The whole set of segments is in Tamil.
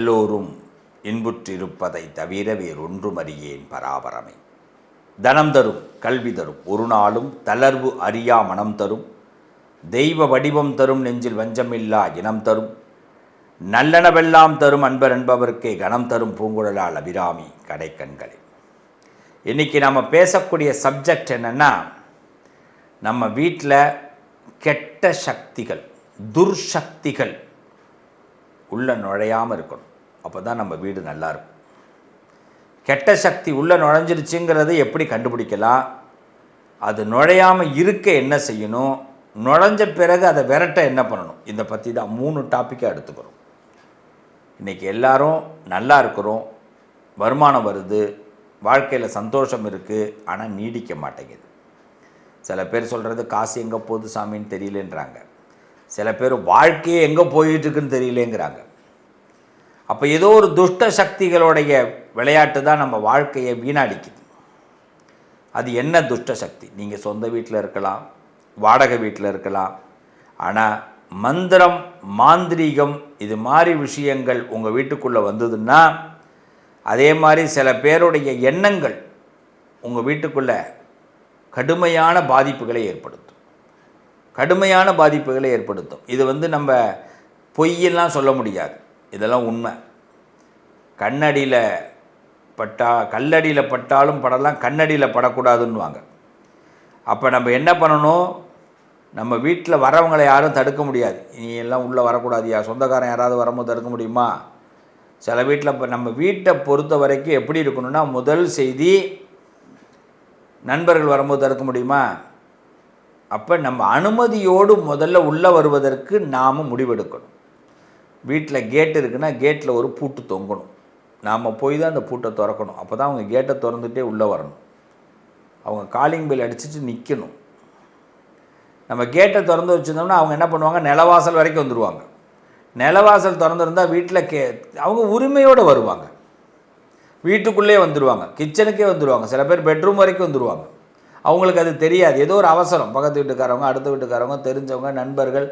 எல்லோரும் இன்புற்றிருப்பதை தவிர வேறொன்றும் அறியேன் பராபரமை. தனம் தரும், கல்வி தரும், ஒரு நாளும் தளர்வு அறியா மனம் தரும், தெய்வ வடிவம் தரும், நெஞ்சில் வஞ்சமில்லா இனம் தரும், நல்லனவெல்லாம் தரும், அன்பர் என்பவர்க்கே கணம் தரும், பூங்குழலால் அபிராமி கடைக்கண்களே. இன்றைக்கி நம்ம பேசக்கூடிய சப்ஜெக்ட் என்னென்னா, நம்ம வீட்டில் கெட்ட சக்திகள், துர்சக்திகள் உள்ளே நுழையாமல் இருக்கணும். அப்போ தான் நம்ம வீடு நல்லாயிருக்கும். கெட்ட சக்தி உள்ளே நுழைஞ்சிருச்சுங்கிறத எப்படி கண்டுபிடிக்கலாம், அது நுழையாமல் இருக்க என்ன செய்யணும், நுழைஞ்ச பிறகு அதை விரட்ட என்ன பண்ணணும், இதை பற்றி தான் 3 டாப்பிக்காக எடுத்துக்கிறோம். இன்றைக்கி எல்லாரும் நல்லா இருக்கிறோம், வருமானம் வருது, வாழ்க்கையில் சந்தோஷம் இருக்குது, ஆனால் நீடிக்க மாட்டேங்குது. சில பேர் சொல்கிறது காசு எங்கே போகுது சாமின்னு தெரியலன்றாங்க. சில பேர் வாழ்க்கையே எங்கே போயிட்டுருக்குன்னு தெரியலேங்கிறாங்க. அப்போ ஏதோ ஒரு துஷ்ட சக்திகளுடைய விளையாட்டு தான் நம்ம வாழ்க்கையை வீணடிக்குது. அது என்ன துஷ்ட சக்தி? நீங்கள் சொந்த வீட்டில் இருக்கலாம், வாடகை வீட்டில் இருக்கலாம். ஆனால் மந்திரம், மாந்திரீகம் இது மாதிரி விஷயங்கள் உங்கள் வீட்டுக்குள்ளே வந்ததுன்னா, அதே மாதிரி சில பேருடைய எண்ணங்கள் உங்கள் வீட்டுக்குள்ளே கடுமையான பாதிப்புகளை ஏற்படுத்தும். இது நம்ம பொய்யெல்லாம் சொல்ல முடியாது, இதெல்லாம் உண்மை. கல்லடியில் பட்டாலும் படலாம், கண்ணடியில் படக்கூடாதுன்னுவாங்க. அப்போ நம்ம என்ன பண்ணணும், நம்ம வீட்டில் வரவங்களை யாரும் தடுக்க முடியாது. நீ எல்லாம் உள்ளே வரக்கூடாதியா, சொந்தக்காரன் யாராவது வரும்போது தடுக்க முடியுமா? சில வீட்டில் இப்போ நம்ம வீட்டை பொறுத்த வரைக்கும் எப்படி இருக்கணும்னா, முதல் செய்தி, நண்பர்கள் வரும்போது தடுக்க முடியுமா? அப்போ நம்ம அனுமதியோடு முதல்ல உள்ளே வருவதற்கு நாம் முடிவெடுக்கணும். வீட்டில் கேட்டு இருக்குன்னா கேட்டில் ஒரு பூட்டு தொங்கணும். நாம் போய் தான் அந்த பூட்டை திறக்கணும். அப்போ தான் அவங்க கேட்டை திறந்துகிட்டே உள்ளே வரணும். அவங்க காலிங் பெல் அடிச்சுட்டு நிற்கணும். நம்ம கேட்டை திறந்து வச்சுருந்தோம்னா அவங்க என்ன பண்ணுவாங்க, நிலவாசல் வரைக்கும் வந்துடுவாங்க. நிலவாசல் திறந்துருந்தால் வீட்டில் அவங்க உரிமையோடு வருவாங்க. வீட்டுக்குள்ளே வந்துடுவாங்க, கிச்சனுக்கே வந்துடுவாங்க. சில பேர் பெட்ரூம் வரைக்கும் வந்துடுவாங்க. அவங்களுக்கு அது தெரியாது. ஏதோ ஒரு அவசரம், பக்கத்து வீட்டுக்காரவங்க, அடுத்த வீட்டுக்காரவங்க, தெரிஞ்சவங்க, நண்பர்கள்,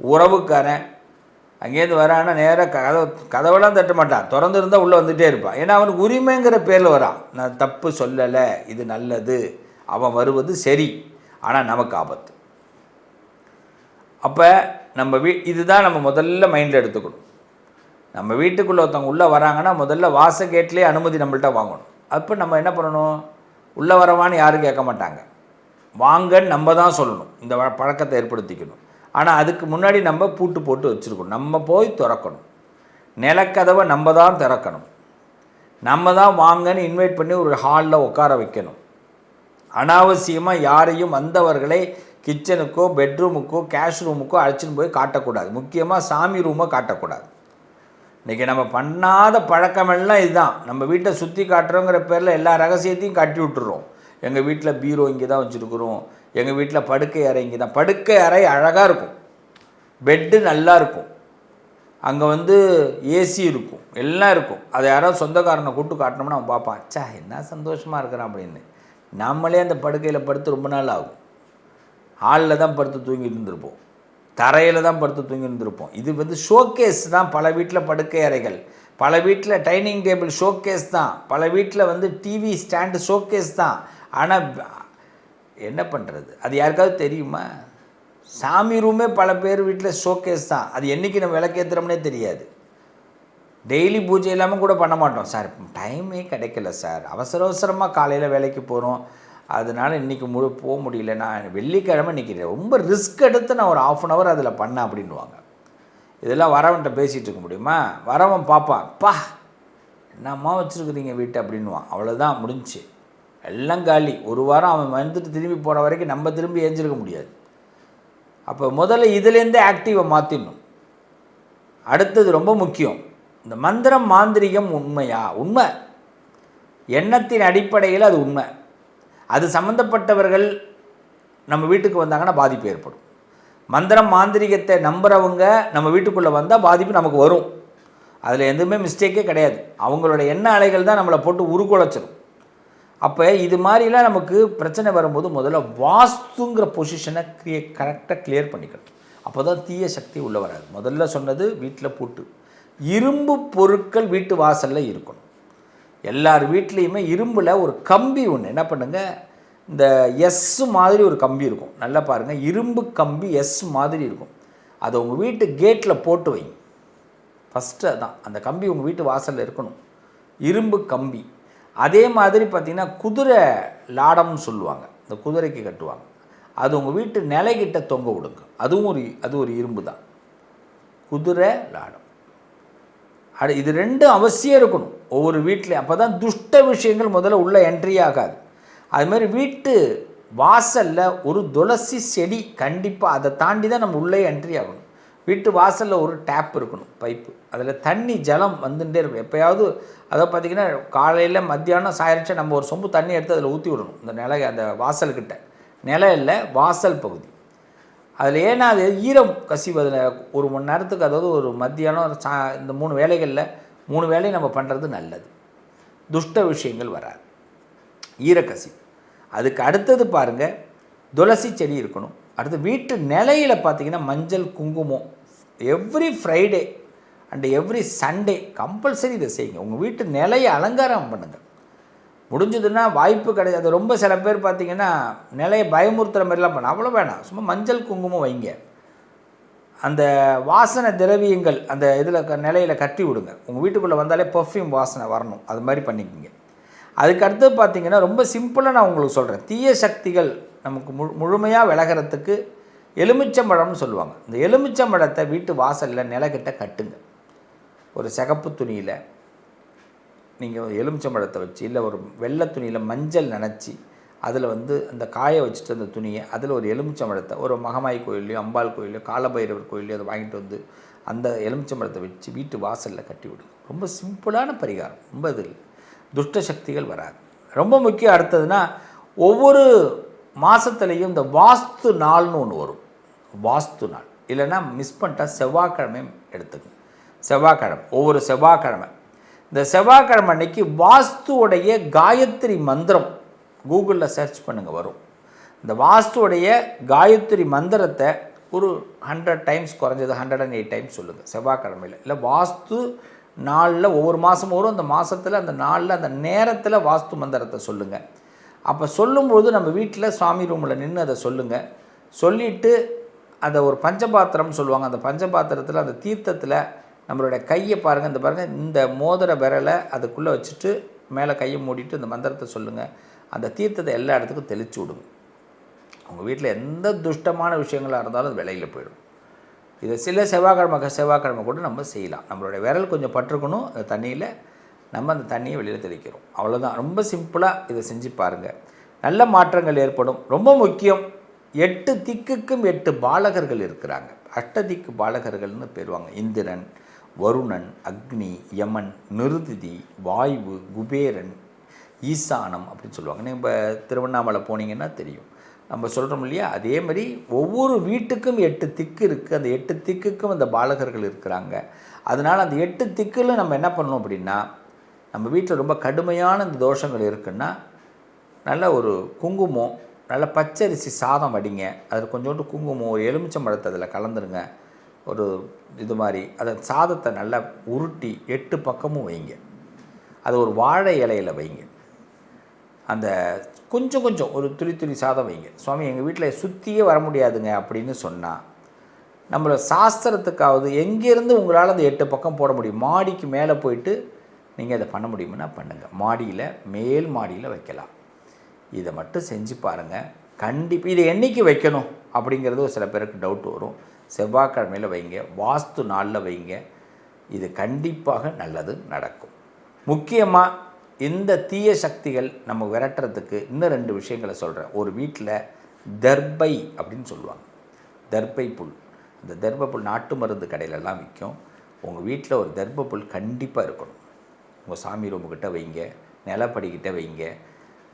உறவுக்காரன் அங்கேருந்து வரான்னா நேராக கதவெல்லாம் தட்ட மாட்டான், திறந்துருந்தால் உள்ளே வந்துகிட்டே இருப்பான். ஏன்னா அவனுக்கு உரிமைங்கிற பேரில் வரான். நான் தப்பு சொல்லலை, இது நல்லது, அவன் வருவது சரி, ஆனால் நமக்கு ஆபத்து. அப்போ நம்ம இதுதான் நம்ம முதல்ல மைண்டில் எடுத்துக்கணும். நம்ம வீட்டுக்குள்ளே ஒருத்தவங்க உள்ளே வராங்கன்னா முதல்ல வாசகேட்லேயே அனுமதி நம்மள்கிட்ட வாங்கணும். அப்போ நம்ம என்ன பண்ணணும், உள்ளே வரவான்னு யாரும் கேட்க மாட்டாங்க, வாங்கன்னு நம்ம தான் சொல்லணும். இந்த பழக்கத்தை ஏற்படுத்திக்கணும். ஆனால் அதுக்கு முன்னாடி நம்ம பூட்டு போட்டு வச்சுருக்கணும். நம்ம போய் திறக்கணும். நிலக்கதவை நம்ம தான் திறக்கணும். நம்ம தான் வாங்கன்னு இன்வைட் பண்ணி ஒரு ஹாலில் உட்கார வைக்கணும். அனாவசியமாக யாரையும் வந்தவர்களை கிச்சனுக்கோ பெட்ரூமுக்கோ கேஷ் ரூமுக்கோ அழைச்சின்னு போய் காட்டக்கூடாது. முக்கியமாக சாமி ரூமை காட்டக்கூடாது. இன்றைக்கி நம்ம பண்ணாத பழக்கமெல்லாம் இதுதான். நம்ம வீட்டை சுற்றி காட்டுறோங்கிற பேரில் எல்லா ரகசியத்தையும் காட்டி விட்டுறோம். எங்கள் வீட்டில் பீரோ இங்கே தான் வச்சுருக்குறோம், எங்கள் வீட்டில் படுக்கை அறை இங்கே தான். படுக்கை அறை அழகாக இருக்கும், பெட்டு நல்லா இருக்கும், அங்கே ஏசி இருக்கும், எல்லாம் இருக்கும். அதை யாராவது சொந்தக்காரனை கூப்பிட்டு காட்டினோம்னா அவன் பார்ப்பான், அச்சா என்ன சந்தோஷமாக இருக்கிறான் அப்படின்னு. நம்மளே அந்த படுக்கையில் படுத்து ரொம்ப நாள் ஆகும். ஹாலில் தான் படுத்து தூங்கிட்டு இருந்திருப்போம், தரையில் தான் படுத்து தூங்கி இருந்திருப்போம். இது ஷோகேஸ் தான். பல வீட்டில் படுக்கை அறைகள், பல வீட்டில் டைனிங் டேபிள் ஷோகேஸ் தான், பல வீட்டில் டிவி ஸ்டாண்டு ஷோகேஸ் தான். ஆனால் என்ன பண்ணுறது, அது யாருக்காவது தெரியுமா? சாமி ரூமே பல பேர் வீட்டில் ஷோகேஸ் தான். அது என்றைக்கு நம்ம விளக்கேற்றுறோம்னே தெரியாது. டெய்லி பூஜை இல்லாமல் கூட பண்ண மாட்டோம். சார் டைமே கிடைக்கல சார், அவசரமாக காலையில் வேலைக்கு போகிறோம், அதனால் இன்றைக்கி போக முடியல, நான் வெள்ளிக்கிழமை இன்றைக்கி ரொம்ப ரிஸ்க் எடுத்து நான் ஒரு 1/2 hour அதில் பண்ணேன் அப்படின்வாங்க. இதெல்லாம் வரவன்கிட்ட பேசிகிட்டு இருக்க முடியுமா? வரவன் பார்ப்பான், பா என்னம்மா வச்சுருக்குறீங்க வீட்டை அப்படின்வான். அவ்வளோதான், முடிஞ்சு, எல்லாம் காலி. ஒரு வாரம் அவன் திரும்பி போன வரைக்கும் நம்ம திரும்பி ஏஞ்சிருக்க முடியாது. அப்போ முதல்ல இதுலேருந்தே ஆக்டிவை மாற்றிடணும். அடுத்தது ரொம்ப முக்கியம், இந்த மந்திரம் மாந்திரிகம் உண்மையா? உண்மை, எண்ணத்தின் அடிப்படையில் அது உண்மை. அது சம்மந்தப்பட்டவர்கள் நம்ம வீட்டுக்கு வந்தாங்கன்னா பாதிப்பு ஏற்படும். மந்திரம் மாந்திரிகத்தை நம்புகிறவங்க நம்ம வீட்டுக்குள்ளே வந்தால் பாதிப்பு நமக்கு வரும். அதில் எதுவுமே மிஸ்டேக்கே கிடையாது. அவங்களோட எண்ண அலைகள் தான் நம்மளை போட்டு உருக்குலைச்சிடும். அப்போ இது மாதிரிலாம் நமக்கு பிரச்சனை வரும்போது முதல்ல வாஸ்துங்கிற பொசிஷனை கரெக்டாக கிளியர் பண்ணிக்கணும். அப்போ தான் தீய சக்தி உள்ளே வராது. முதல்ல சொன்னது வீட்டில் பூட்டு. இரும்பு பொருட்கள் வீட்டு வாசலில் இருக்கணும். எல்லார் வீட்லேயுமே இரும்பில் ஒரு கம்பி ஒன்று என்ன பண்ணுங்கள், இந்த எஸ் மாதிரி ஒரு கம்பி இருக்கும், நல்லா பாருங்கள், இரும்பு கம்பி எஸ் மாதிரி இருக்கும், அதை உங்கள் வீட்டு கேட்டில் போட்டு வைங்க. ஃபஸ்ட்டு அதான், அந்த கம்பி உங்கள் வீட்டு வாசலில் இருக்கணும், இரும்பு கம்பி. அதே மாதிரி பார்த்திங்கன்னா குதிரை லாடம்னு சொல்லுவாங்க, இந்த குதிரைக்கு கட்டுவாங்க, அது உங்கள் வீட்டு நிலைக்கிட்ட தொங்க விடுங்க. அது ஒரு இரும்பு தான், குதிரை லாடம். இது ரெண்டும் அவசியம் இருக்கணும் ஒவ்வொரு வீட்லேயும். அப்போ தான் துஷ்ட விஷயங்கள் முதல்ல உள்ளே என்ட்ரி ஆகாது. அதுமாதிரி வீட்டு வாசலில் ஒரு துளசி செடி கண்டிப்பாக, அதை தாண்டி தான் நம்ம உள்ளே என்ட்ரி ஆகணும். வீட்டு வாசலில் ஒரு டேப் இருக்கணும், பைப்பு, அதில் தண்ணி ஜலம் வந்துட்டே இருக்கும் எப்போயாவது. அதை பார்த்திங்கன்னா காலையில் மத்தியானம் சாயரிச்சா நம்ம ஒரு சொம்பு தண்ணி எடுத்து அதில் ஊற்றி விடணும், இந்த அந்த வாசல்கிட்ட, நிலம் இல்லை வாசல் பகுதி. அதில் ஏன்னா அது ஈரம் கசிவதில் ஒரு மணி நேரத்துக்கு, அதாவது ஒரு மத்தியானம் இந்த 3 வேளைகளில் 3 வேளையும் நம்ம பண்ணுறது நல்லது. துஷ்ட விஷயங்கள் வராது, ஈரக்கசி. அதுக்கு அடுத்தது பாருங்கள், துளசி செடி இருக்கணும். அடுத்து வீட்டு நிலையில் பார்த்திங்கன்னா மஞ்சள் குங்குமம் every Friday and every Sunday compulsory இதை செய்யுங்க. உங்கள் வீட்டு நிலையை அலங்காரம் பண்ணுங்கள். முடிஞ்சதுன்னா வாய்ப்பு கிடையாது, ரொம்ப சில பேர் பார்த்திங்கன்னா நிலையை பயமுறுத்துகிற மாதிரிலாம் பண்ண, அவ்வளோ வேணாம், சும்மா மஞ்சள் குங்குமம் வைங்க. அந்த வாசனை திரவியங்கள் அந்த இதில் நிலையில் கட்டி விடுங்க. உங்கள் வீட்டுக்குள்ளே வந்தாலே பர்ஃப்யூம் வாசனை வரணும், அது மாதிரி பண்ணிக்கோங்க. அதுக்கடுத்து பார்த்திங்கன்னா ரொம்ப சிம்பிளாக நான் உங்களுக்கு சொல்கிறேன், தீய சக்திகள் நமக்கு முழுமையாக விலகிறதுக்கு எலுமிச்சம்பழம்னு சொல்லுவாங்க. இந்த எலுமிச்சம்பழத்தை வீட்டு வாசலில் நிலக்கிட்ட கட்டுங்க. ஒரு சிகப்பு துணியில் நீங்கள் எலுமிச்சம்பழத்தை வச்சு, இல்லை ஒரு வெள்ளை துணியில் மஞ்சள் நனைச்சி, அதில் அந்த காய வச்சுட்டு அந்த துணியை, அதில் ஒரு எலுமிச்சம்பழத்தை, ஒரு மகமாய் கோயிலையோ அம்பாள் கோயிலையோ காலபைரவர் கோயிலையோ அதை வாங்கிட்டு வந்து அந்த எலுமிச்சம்பழத்தை வச்சு வீட்டு வாசலில் கட்டி விடுங்க. ரொம்ப சிம்பிளான பரிகாரம், ரொம்ப இதில் துஷ்ட சக்திகள் வராது. ரொம்ப முக்கியம். அடுத்ததுன்னா ஒவ்வொரு மாதத்துலேயும் இந்த வாஸ்து நாள்னு ஒன்று வரும், வாஸ்து நாள். இல்லைன்னா மிஸ் பண்ணிட்டா செவ்வாய்க்கிழமை எடுத்துக்கங்க. செவ்வாய்க்கிழமை, ஒவ்வொரு செவ்வாய்க்கிழமை, இந்த செவ்வாய்க்கிழமை அன்னைக்கு வாஸ்துவோடைய காயத்ரி மந்திரம் கூகுளில் சர்ச் பண்ணுங்கள், வரும். இந்த வாஸ்துவோடைய காயத்ரி மந்திரத்தை ஒரு 100 டைம்ஸ், குறைஞ்சது 108 டைம்ஸ் சொல்லுங்கள் செவ்வாய்க்கிழமையில். இல்லை வாஸ்து நாளில் ஒவ்வொரு மாதமும் வரும், அந்த மாதத்தில் அந்த நாளில் அந்த நேரத்தில் வாஸ்து மந்திரத்தை சொல்லுங்கள். அப்போ சொல்லும்போது நம்ம வீட்டில் சுவாமி ரூமில் நின்று அதை சொல்லுங்கள். சொல்லிவிட்டு அதை ஒரு பஞ்சபாத்திரம்னு சொல்லுவாங்க, அந்த பஞ்சபாத்திரத்தில் அந்த தீர்த்தத்தில் நம்மளுடைய கையை பாருங்கள், இந்த மோதிர விரலை அதுக்குள்ளே வச்சுட்டு மேலே கையை மூடிட்டு இந்த மந்திரத்தை சொல்லுங்கள். அந்த தீர்த்தத்தை எல்லா இடத்துக்கும் தெளித்து விடுங்க. உங்கள் வீட்டில் எந்த துஷ்டமான விஷயங்களாக இருந்தாலும் அது வெளியில் போயிடும். இதை சில செவ்வாய்க்கிழமை கூட நம்ம செய்யலாம். நம்மளுடைய விரல் கொஞ்சம் பட்டிருக்கணும் அந்த தண்ணியில், நம்ம அந்த தண்ணியை வெளியில் தெளிக்கிறோம், அவ்வளோதான். ரொம்ப சிம்பிளாக இதை செஞ்சு பாருங்கள், நல்ல மாற்றங்கள் ஏற்படும். ரொம்ப முக்கியம், 8 திக்குக்கும் 8 பாலகர்கள் இருக்கிறாங்க. அஷ்டதிக்கு பாலகர்கள்னு பேருவாங்க. இந்திரன், வருணன், அக்னி, யமன், நிருதிதி, வாயு, குபேரன், ஈசானம் அப்படின்னு சொல்லுவாங்க. நீங்கள் திருவண்ணாமலை போனீங்கன்னா தெரியும், நம்ம சொல்கிறோம் இல்லையா, அதே மாதிரி ஒவ்வொரு வீட்டுக்கும் 8 திக்கு இருக்குது. அந்த 8 திக்குக்கும் அந்த பாலகர்கள் இருக்கிறாங்க. அதனால் அந்த 8 திக்கில் நம்ம என்ன பண்ணணும் அப்படின்னா, நம்ம வீட்டில் ரொம்ப கடுமையான இந்த தோஷங்கள் இருக்குன்னா, நல்ல ஒரு குங்குமம், நல்ல பச்சரிசி சாதம் வடிங்க, அதில் கொஞ்சோண்டு குங்குமம், ஒரு எலுமிச்சம்பழத்தை அதில் கலந்துருங்க, ஒரு இது மாதிரி அதை சாதத்தை நல்லா உருட்டி 8 பக்கமும் வைங்க. அது ஒரு வாழை இலையில் வைங்க. அந்த கொஞ்சம் ஒரு துளி சாதம் வைங்க. சுவாமி எங்கள் வீட்டில் சுற்றியே வர முடியாதுங்க அப்படின்னு சொன்னால், நம்மளை சாஸ்திரத்துக்காவது எங்கேருந்து உங்களால் அந்த 8 பக்கம் போட முடியும், மாடிக்கு மேலே போயிட்டு நீங்கள் அதை பண்ண முடியுமுன்னா பண்ணுங்கள். மாடியில், மேல் மாடியில் வைக்கலாம். இதை மட்டும் செஞ்சு பாருங்கள். கண்டிப்பாக இதை என்றைக்கு வைக்கணும் அப்படிங்கிறது ஒரு சில பேருக்கு டவுட் வரும். செவ்வாய்க்கிழமையில் வைங்க, வாஸ்து நாளில் வைங்க. இது கண்டிப்பாக நல்லது நடக்கும். முக்கியமாக இந்த தீய சக்திகள் நம்ம விரட்டுறதுக்கு இன்னும் 2 விஷயங்களை சொல்கிறேன். ஒரு வீட்டில் தர்பை அப்படின்னு சொல்லுவாங்க, தர்பை புல். அந்த தர்பை புல் நாட்டு மருந்து கடையிலெல்லாம் விற்கும். உங்கள் வீட்டில் ஒரு தர்பை புல் கண்டிப்பாக இருக்கணும். உங்கள் சாமி ரூமுக்கிட்ட வைங்க, நிலப்படிக்கிட்ட வைங்க.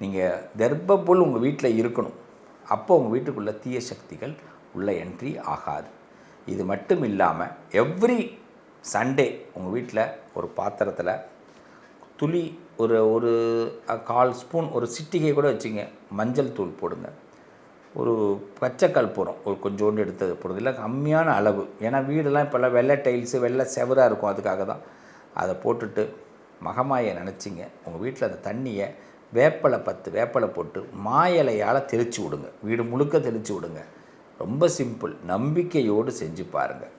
நீங்கள் தர்பை புல் உங்கள் வீட்டில் இருக்கணும். அப்போ உங்கள் வீட்டுக்குள்ளே தீய சக்திகள் உள்ள என்ட்ரி ஆகாது. இது மட்டும் இல்லாமல் எவ்ரி சண்டே உங்கள் வீட்டில் ஒரு பாத்திரத்தில் துளி ஒரு 1/4 ஸ்பூன், ஒரு சிட்டிகை கூட வச்சுங்க, மஞ்சள் தூள் போடுங்க. ஒரு பச்சை கற்பூரம் ஒரு கொஞ்சோண்டு எடுத்தது போடுறது, இல்லை கம்மியான அளவு. ஏன்னா வீடெல்லாம் இப்போல்லாம் வெள்ளை டைல்ஸு வெள்ளை செவராக இருக்கும், அதுக்காக தான். அதை போட்டுட்டு மகமாயை நினச்சிங்க. உங்கள் வீட்டில் அந்த தண்ணியை வேப்பலை 10 வேப்பலை போட்டு மாயிலையால் தெளித்து விடுங்க, வீடு முழுக்க தெளித்து விடுங்க. ரொம்ப சிம்பிள். நம்பிக்கையோடு செஞ்சு பாருங்கள்.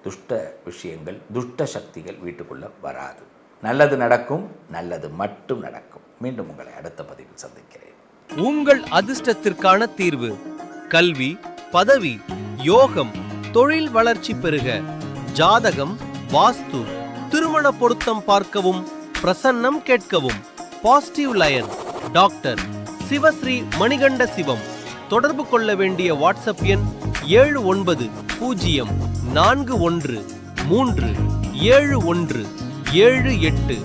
துஷ்ட விஷயங்கள் துஷ்ட சக்திகள் வீட்டுக்குள்ளே வராது. நல்லது நடக்கும், நல்லது மட்டும் நடக்கும். மீண்டும் உங்களை அடுத்த பதிவில் சந்திக்கிறேன். உங்கள் அதிர்ஷ்டத்திற்கான தீர்வு: கல்வி, பதவி, யோகம், தொழில் வளர்ச்சி பெருக. ஜாதகம், வாஸ்து, திருமண பொருத்தம் பார்க்கவும், பிரசன்னம் கேட்கவும். Positive line doctor Sivasri Manikanda Sivam. தொடர்பு கொள்ள வேண்டிய வாட்ஸ்அப் எண் 7904137178.